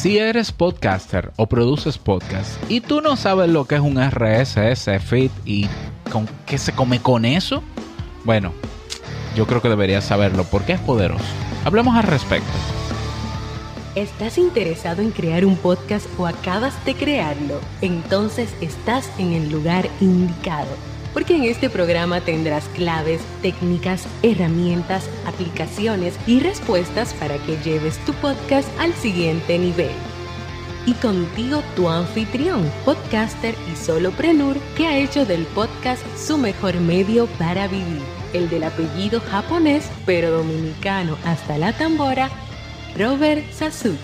Si eres podcaster o produces podcast y tú no sabes lo que es un RSS feed y con qué se come con eso, bueno, yo creo que deberías saberlo porque es poderoso. Hablemos al respecto. ¿Estás interesado en crear un podcast o acabas de crearlo? Entonces estás en el lugar indicado, porque en este programa tendrás claves, técnicas, herramientas, aplicaciones y respuestas para que lleves tu podcast al siguiente nivel. Y contigo tu anfitrión, podcaster y solopreneur que ha hecho del podcast su mejor medio para vivir, el del apellido japonés pero dominicano hasta la tambora, Robert Sasuki.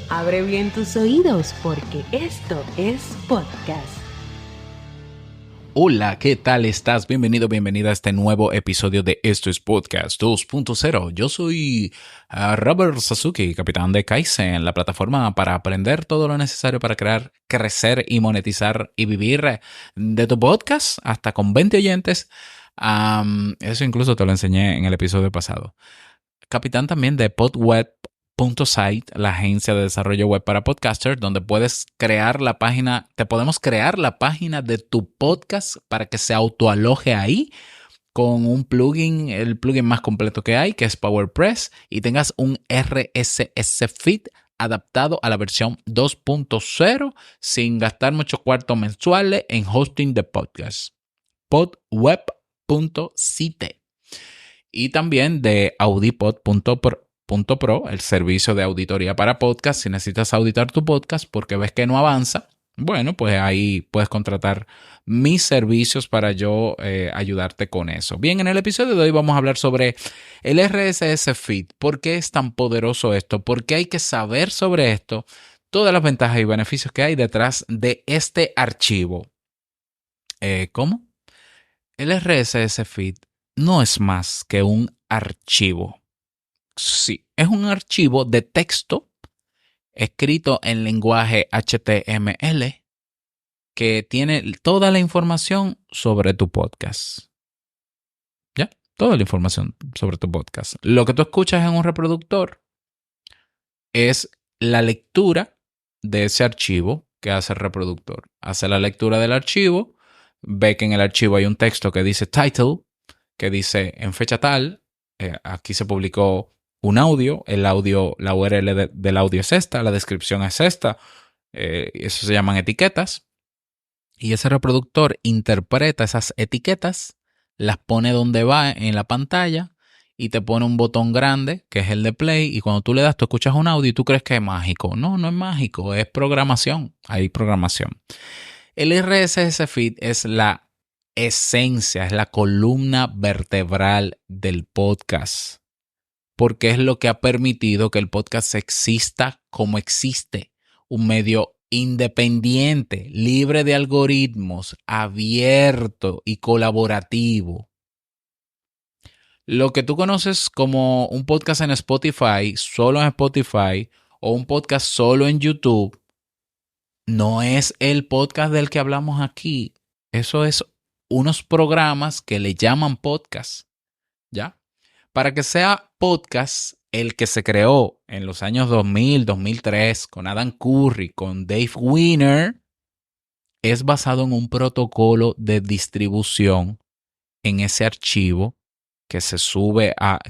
Abre bien tus oídos porque esto es podcast. Hola, ¿qué tal estás? Bienvenido, bienvenida a este nuevo episodio de Esto es Podcast 2.0. Yo soy Robert Sasuki, capitán de Kaizen, la plataforma para aprender todo lo necesario para crear, crecer y monetizar y vivir de tu podcast hasta con 20 oyentes. Eso incluso te lo enseñé en el episodio pasado. Capitán también de PodWeb.site, la agencia de desarrollo web para podcasters, donde puedes crear la página, te podemos crear la página de tu podcast para que se autoaloje ahí con un plugin, el plugin más completo que hay, que es PowerPress, y tengas un RSS feed adaptado a la versión 2.0 sin gastar muchos cuartos mensuales en hosting de podcast. PodWeb.site. Y también de Audipod.pro, el servicio de auditoría para podcast. Si necesitas auditar tu podcast porque ves que no avanza, bueno, pues ahí puedes contratar mis servicios para yo ayudarte con eso. Bien, en el episodio de hoy vamos a hablar sobre el RSS feed. ¿Por qué es tan poderoso esto? ¿Por qué hay que saber sobre esto? Todas las ventajas y beneficios que hay detrás de este archivo. ¿Cómo? El RSS feed no es más que un archivo. Sí, es un archivo de texto escrito en lenguaje HTML que tiene toda la información sobre tu podcast. ¿Ya? Toda la información sobre tu podcast. Lo que tú escuchas en un reproductor es la lectura de ese archivo que hace el reproductor. Hace la lectura del archivo, ve que en el archivo hay un texto que dice title, que dice en fecha tal, aquí se publicó un audio, la URL del audio es esta, la descripción es esta, eso se llaman etiquetas, y ese reproductor interpreta esas etiquetas, las pone donde va en la pantalla y te pone un botón grande, que es el de play, y cuando tú le das, tú escuchas un audio y tú crees que es mágico. No, no es mágico, es programación, hay programación. El RSS feed es la esencia, es la columna vertebral del podcast, porque es lo que ha permitido que el podcast exista como existe, un medio independiente, libre de algoritmos, abierto y colaborativo. Lo que tú conoces como un podcast en Spotify, solo en Spotify, o un podcast solo en YouTube, no es el podcast del que hablamos aquí. Eso es unos programas que le llaman podcast, ¿ya? Para que sea podcast, el que se creó en los años 2000, 2003, con Adam Curry, con Dave Wiener, es basado en un protocolo de distribución en ese archivo que se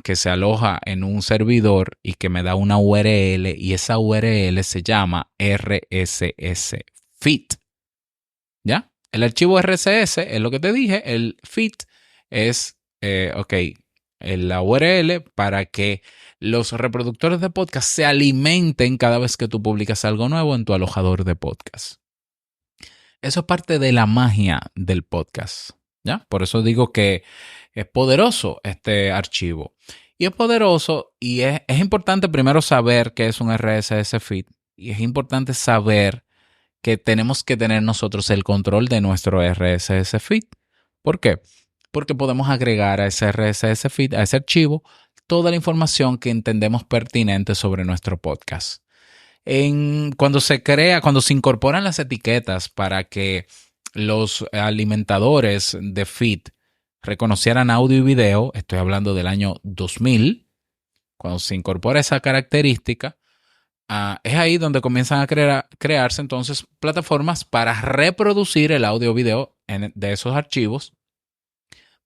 que se aloja en un servidor y que me da una URL, y esa URL se llama RSS feed. ¿Ya? El archivo RSS es lo que te dije, el feed es, la URL para que los reproductores de podcast se alimenten cada vez que tú publicas algo nuevo en tu alojador de podcast. Eso es parte de la magia del podcast, ¿ya? Por eso digo que es poderoso este archivo. Y es poderoso y es importante primero saber qué es un RSS feed. Y es importante saber que tenemos que tener nosotros el control de nuestro RSS feed. ¿Por qué? Porque podemos agregar a ese RSS feed, a ese archivo, toda la información que entendemos pertinente sobre nuestro podcast. Cuando se incorporan las etiquetas para que los alimentadores de feed reconocieran audio y video, estoy hablando del año 2000, cuando se incorpora esa característica, es ahí donde comienzan a crearse entonces plataformas para reproducir el audio o video de esos archivos,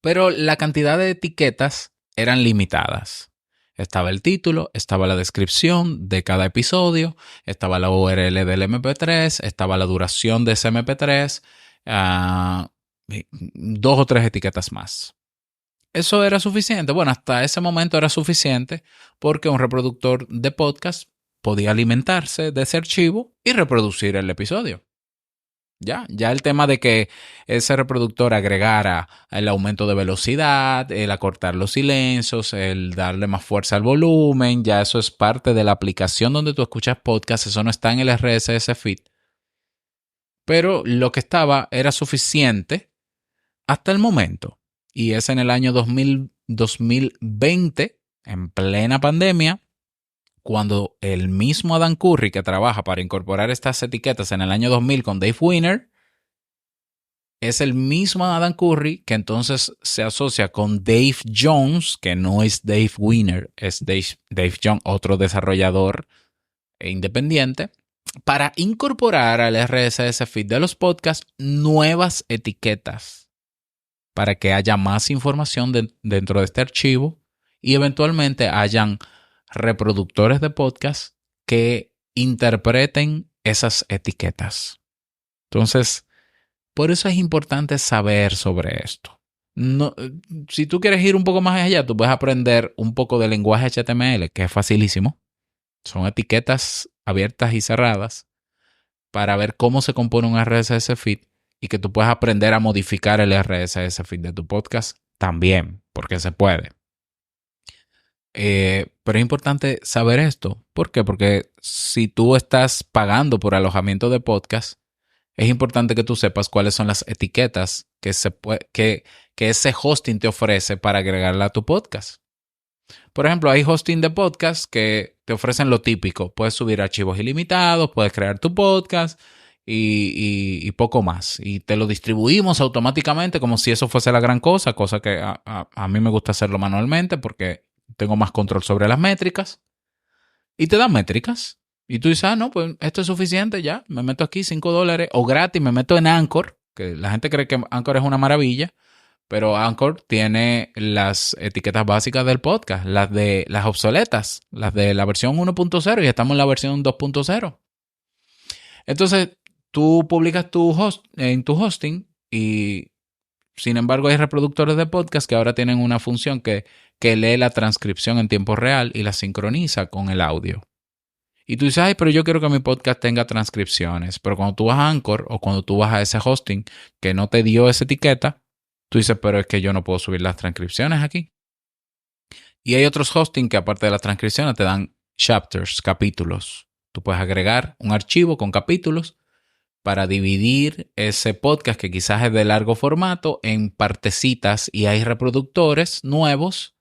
pero la cantidad de etiquetas eran limitadas. Estaba el título, estaba la descripción de cada episodio, estaba la URL del MP3, estaba la duración de ese MP3, 2 o 3 etiquetas más. ¿Eso era suficiente? Bueno, hasta ese momento era suficiente porque un reproductor de podcast podía alimentarse de ese archivo y reproducir el episodio. Ya el tema de que ese reproductor agregara el aumento de velocidad, el acortar los silencios, el darle más fuerza al volumen, ya eso es parte de la aplicación donde tú escuchas podcast, eso no está en el RSS feed. Pero lo que estaba era suficiente hasta el momento. Y es en el año 2020, en plena pandemia, cuando el mismo Adam Curry que trabaja para incorporar estas etiquetas en el año 2000 con Dave Winner, es el mismo Adam Curry que entonces se asocia con Dave Jones, que no es Dave Winner, es Dave Jones, otro desarrollador independiente, para incorporar al RSS feed de los podcasts nuevas etiquetas para que haya más información dentro de este archivo y eventualmente hayan reproductores de podcast que interpreten esas etiquetas. Entonces, por eso es importante saber sobre esto. No, si tú quieres ir un poco más allá, tú puedes aprender un poco de lenguaje HTML, que es facilísimo. Son etiquetas abiertas y cerradas para ver cómo se compone un RSS feed y que tú puedas aprender a modificar el RSS feed de tu podcast también, porque se puede. Pero es importante saber esto. ¿Por qué? Porque si tú estás pagando por alojamiento de podcast, es importante que tú sepas cuáles son las etiquetas que ese hosting te ofrece para agregarla a tu podcast. Por ejemplo, hay hosting de podcast que te ofrecen lo típico. Puedes subir archivos ilimitados, puedes crear tu podcast y poco más. Y te lo distribuimos automáticamente como si eso fuese la gran cosa que a mí me gusta hacerlo manualmente porque tengo más control sobre las métricas. Y te dan métricas. Y tú dices, no, pues esto es suficiente ya. Me meto aquí $5 o gratis, me meto en Anchor, que la gente cree que Anchor es una maravilla. Pero Anchor tiene las etiquetas básicas del podcast, las obsoletas, las de la versión 1.0 y estamos en la versión 2.0. Entonces, tú publicas en tu hosting y, sin embargo, hay reproductores de podcast que ahora tienen una función que lee la transcripción en tiempo real y la sincroniza con el audio. Y tú dices, pero yo quiero que mi podcast tenga transcripciones. Pero cuando tú vas a Anchor o cuando tú vas a ese hosting que no te dio esa etiqueta, tú dices, pero es que yo no puedo subir las transcripciones aquí. Y hay otros hosting que aparte de las transcripciones te dan chapters, capítulos. Tú puedes agregar un archivo con capítulos para dividir ese podcast que quizás es de largo formato en partecitas y hay reproductores nuevos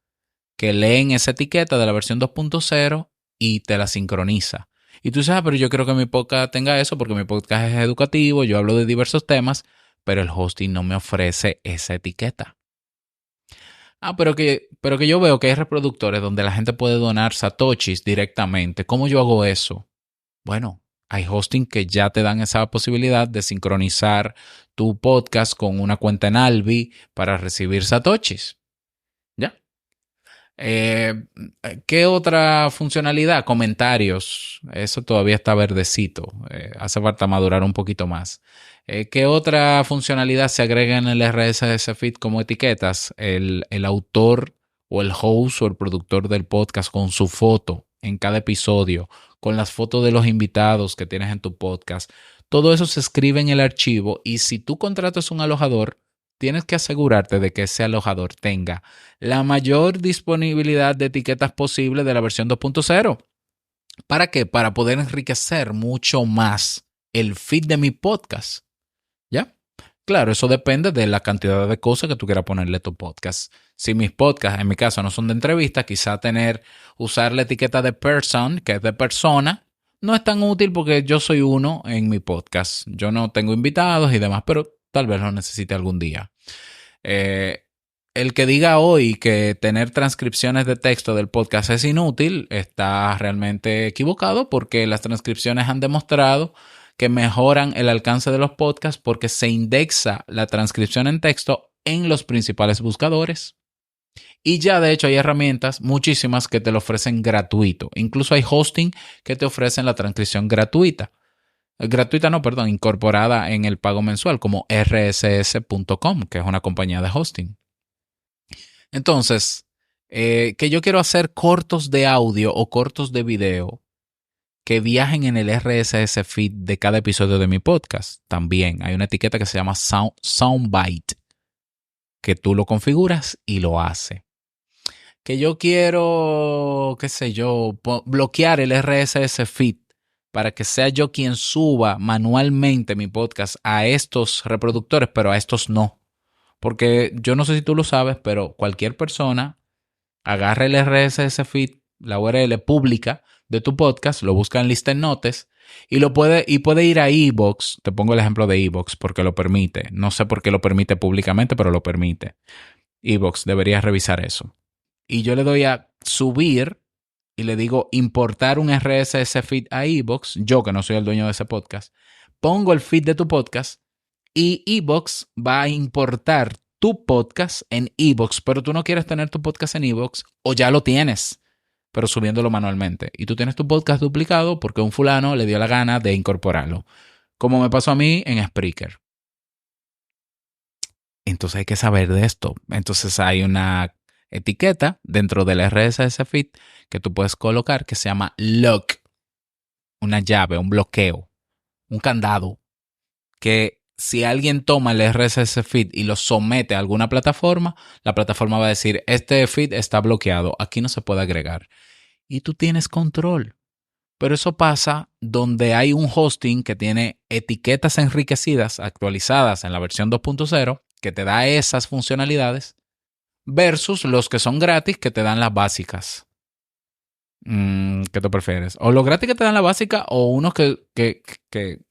que leen esa etiqueta de la versión 2.0 y te la sincroniza. Y tú dices, pero yo quiero que mi podcast tenga eso porque mi podcast es educativo, yo hablo de diversos temas, pero el hosting no me ofrece esa etiqueta. Pero que yo veo que hay reproductores donde la gente puede donar satoshis directamente. ¿Cómo yo hago eso? Bueno, hay hosting que ya te dan esa posibilidad de sincronizar tu podcast con una cuenta en Albi para recibir satoshis. ¿Ya? ¿Qué otra funcionalidad? Comentarios. Eso todavía está verdecito. Hace falta madurar un poquito más. ¿Qué otra funcionalidad se agrega en el RSS feed como etiquetas? El autor o el host o el productor del podcast con su foto en cada episodio, con las fotos de los invitados que tienes en tu podcast. Todo eso se escribe en el archivo y si tú contratas un alojador, tienes que asegurarte de que ese alojador tenga la mayor disponibilidad de etiquetas posible de la versión 2.0. ¿Para qué? Para poder enriquecer mucho más el feed de mi podcast. ¿Ya? Claro, eso depende de la cantidad de cosas que tú quieras ponerle a tu podcast. Si mis podcasts, en mi caso, no son de entrevista, quizá usar la etiqueta de person, que es de persona, no es tan útil porque yo soy uno en mi podcast. Yo no tengo invitados y demás, pero tal vez lo necesite algún día. el que diga hoy que tener transcripciones de texto del podcast es inútil está realmente equivocado, porque las transcripciones han demostrado que mejoran el alcance de los podcasts porque se indexa la transcripción en texto en los principales buscadores. Y ya de hecho hay herramientas, muchísimas, que te lo ofrecen gratuito. Incluso hay hosting que te ofrecen la transcripción gratuita. Gratuita no, perdón, incorporada en el pago mensual, como rss.com, que es una compañía de hosting. Entonces, que yo quiero hacer cortos de audio o cortos de video que viajen en el RSS feed de cada episodio de mi podcast. También hay una etiqueta que se llama Soundbite, que tú lo configuras y lo hace. Que yo quiero, qué sé yo, bloquear el RSS feed para que sea yo quien suba manualmente mi podcast a estos reproductores, pero a estos no. Porque yo no sé si tú lo sabes, pero cualquier persona agarra el RSS feed, la URL pública de tu podcast, lo busca en Listen Notes y puede ir a iVoox. Te pongo el ejemplo de iVoox porque lo permite. No sé por qué lo permite públicamente, pero lo permite. iVoox, deberías revisar eso. Y yo le doy a subir y le digo importar un RSS feed a iVoox, yo que no soy el dueño de ese podcast, pongo el feed de tu podcast y iVoox va a importar tu podcast en iVoox, pero tú no quieres tener tu podcast en iVoox o ya lo tienes, pero subiéndolo manualmente. Y tú tienes tu podcast duplicado porque un fulano le dio la gana de incorporarlo, como me pasó a mí en Spreaker. Entonces hay que saber de esto. Entonces hay una etiqueta dentro del RSS feed que tú puedes colocar que se llama lock, una llave, un bloqueo, un candado, que si alguien toma el RSS feed y lo somete a alguna plataforma, la plataforma va a decir, este feed está bloqueado, aquí no se puede agregar. Y tú tienes control. Pero eso pasa donde hay un hosting que tiene etiquetas enriquecidas, actualizadas en la versión 2.0, que te da esas funcionalidades, versus los que son gratis, que te dan las básicas. ¿Qué te prefieres? O los gratis que te dan la básica, o unos que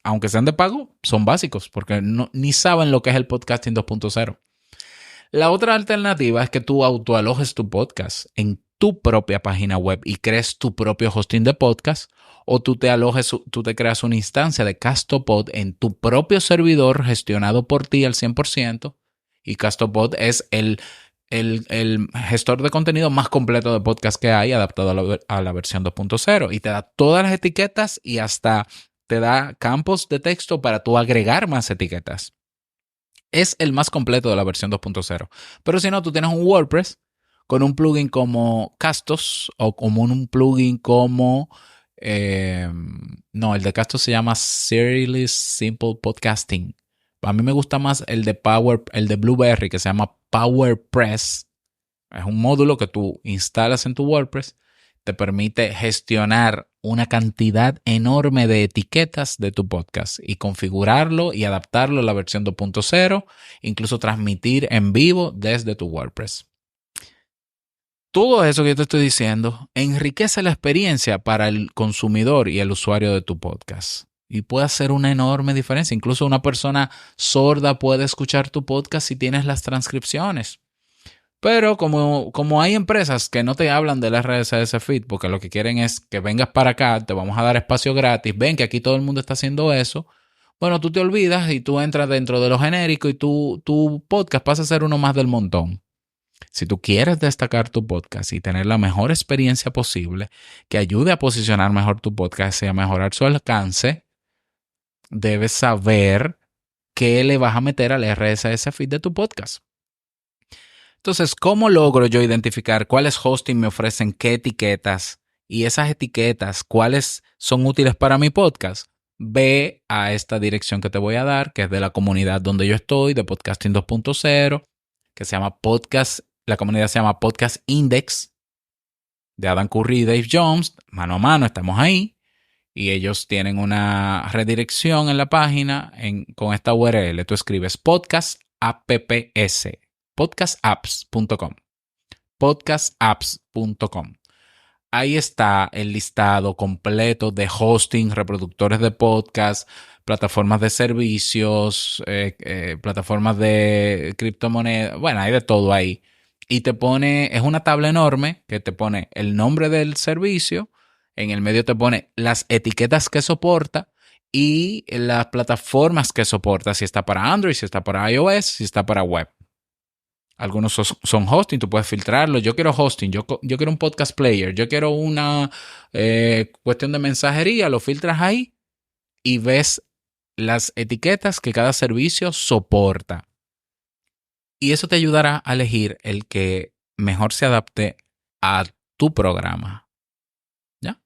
aunque sean de pago, son básicos, porque ni saben lo que es el podcasting 2.0. La otra alternativa es que tú autoalojes tu podcast en tu propia página web y crees tu propio hosting de podcast, o tú te creas una instancia de Castopod en tu propio servidor gestionado por ti al 100%, y Castopod es el gestor de contenido más completo de podcast que hay, adaptado a la versión 2.0, y te da todas las etiquetas y hasta te da campos de texto para tú agregar más etiquetas. Es el más completo de la versión 2.0. Pero si no, tú tienes un WordPress con un plugin como Castos o como un plugin como... no, el de Castos se llama Serially Simple Podcasting. A mí me gusta más el de Blueberry, que se llama PowerPress. Es un módulo que tú instalas en tu WordPress. Te permite gestionar una cantidad enorme de etiquetas de tu podcast y configurarlo y adaptarlo a la versión 2.0, incluso transmitir en vivo desde tu WordPress. Todo eso que yo te estoy diciendo enriquece la experiencia para el consumidor y el usuario de tu podcast. Y puede hacer una enorme diferencia. Incluso una persona sorda puede escuchar tu podcast si tienes las transcripciones. Pero como hay empresas que no te hablan del RSS feed, porque lo que quieren es que vengas para acá, te vamos a dar espacio gratis, ven que aquí todo el mundo está haciendo eso, bueno, tú te olvidas y tú entras dentro de lo genérico y tu podcast pasa a ser uno más del montón. Si tú quieres destacar tu podcast y tener la mejor experiencia posible, que ayude a posicionar mejor tu podcast y a mejorar su alcance, debes saber qué le vas a meter al RSS feed de tu podcast. Entonces, ¿cómo logro yo identificar cuáles hosting me ofrecen qué etiquetas y esas etiquetas, cuáles son útiles para mi podcast? Ve a esta dirección que te voy a dar, que es de la comunidad donde yo estoy, de Podcasting 2.0, que se llama Podcast, la comunidad se llama Podcast Index, de Adam Curry y Dave Jones, mano a mano, estamos ahí, y ellos tienen una redirección en la página con esta URL. Tú escribes podcastapps.com. Podcastapps.com. Ahí está el listado completo de hosting, reproductores de podcast, plataformas de servicios, plataformas de criptomonedas. Bueno, hay de todo ahí. y te pone, es una tabla enorme que te pone el nombre del servicio, en el medio te pone las etiquetas que soporta y las plataformas que soporta, si está para Android, si está para iOS, si está para web. Algunos son hosting, tú puedes filtrarlo. Yo quiero hosting, yo quiero un podcast player, yo quiero una cuestión de mensajería, lo filtras ahí y ves las etiquetas que cada servicio soporta. Y eso te ayudará a elegir el que mejor se adapte a tu programa. ¿Ya?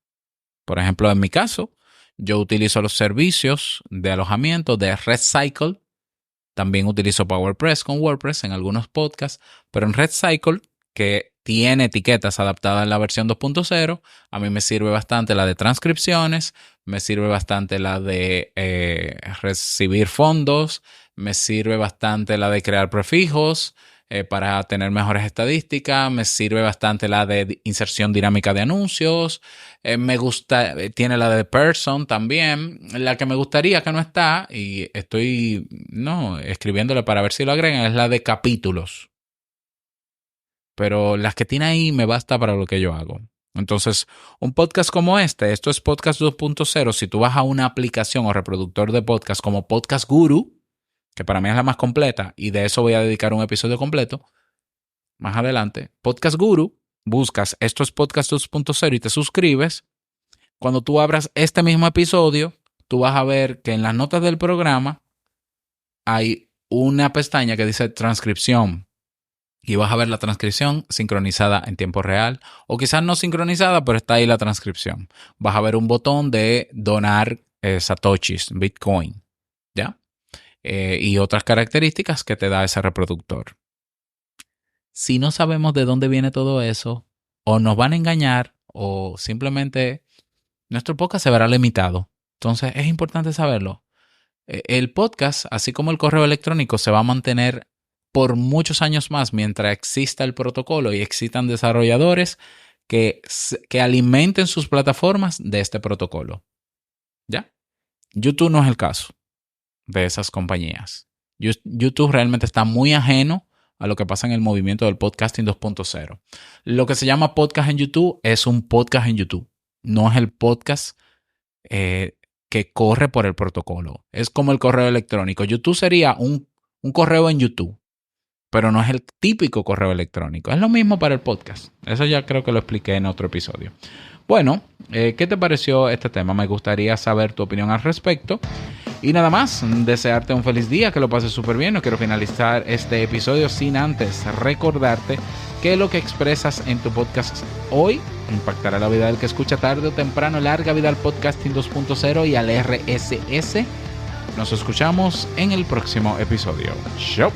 Por ejemplo, en mi caso, yo utilizo los servicios de alojamiento de RedCycle. También utilizo PowerPress con WordPress en algunos podcasts, pero en RedCycle, que tiene etiquetas adaptadas en la versión 2.0, a mí me sirve bastante la de transcripciones, me sirve bastante la de recibir fondos, me sirve bastante la de crear prefijos para tener mejores estadísticas, me sirve bastante la de inserción dinámica de anuncios, me gusta, tiene la de Person también. La que me gustaría que no está, y estoy escribiéndole para ver si lo agregan, es la de capítulos. Pero las que tiene ahí me basta para lo que yo hago. Entonces, un podcast como esto es Podcast 2.0. Si tú vas a una aplicación o reproductor de podcast como Podcast Guru, que para mí es la más completa, y de eso voy a dedicar un episodio completo más adelante. Podcast Guru, buscas esto es Podcast 2.0 y te suscribes. Cuando tú abras este mismo episodio, tú vas a ver que en las notas del programa hay una pestaña que dice transcripción. Y vas a ver la transcripción sincronizada en tiempo real. O quizás no sincronizada, pero está ahí la transcripción. Vas a ver un botón de donar satoshis, Bitcoin. ¿Ya? Y otras características que te da ese reproductor. Si no sabemos de dónde viene todo eso, o nos van a engañar, o simplemente nuestro podcast se verá limitado. Entonces es importante saberlo. El podcast, así como el correo electrónico, se va a mantener por muchos años más mientras exista el protocolo y existan desarrolladores que alimenten sus plataformas de este protocolo. ¿Ya? YouTube no es el caso de esas compañías. YouTube realmente está muy ajeno a lo que pasa en el movimiento del podcasting 2.0. Lo que se llama podcast en YouTube es un podcast en YouTube. No es el podcast que corre por el protocolo. Es como el correo electrónico. YouTube sería un correo en YouTube, pero no es el típico correo electrónico. Es lo mismo para el podcast. Eso ya creo que lo expliqué en otro episodio. Bueno, ¿qué te pareció este tema? Me gustaría saber tu opinión al respecto. Y nada más, desearte un feliz día, que lo pases súper bien. No quiero finalizar este episodio sin antes recordarte que lo que expresas en tu podcast hoy impactará la vida del que escucha tarde o temprano. Larga vida al podcasting 2.0 y al RSS. Nos escuchamos en el próximo episodio. Chao.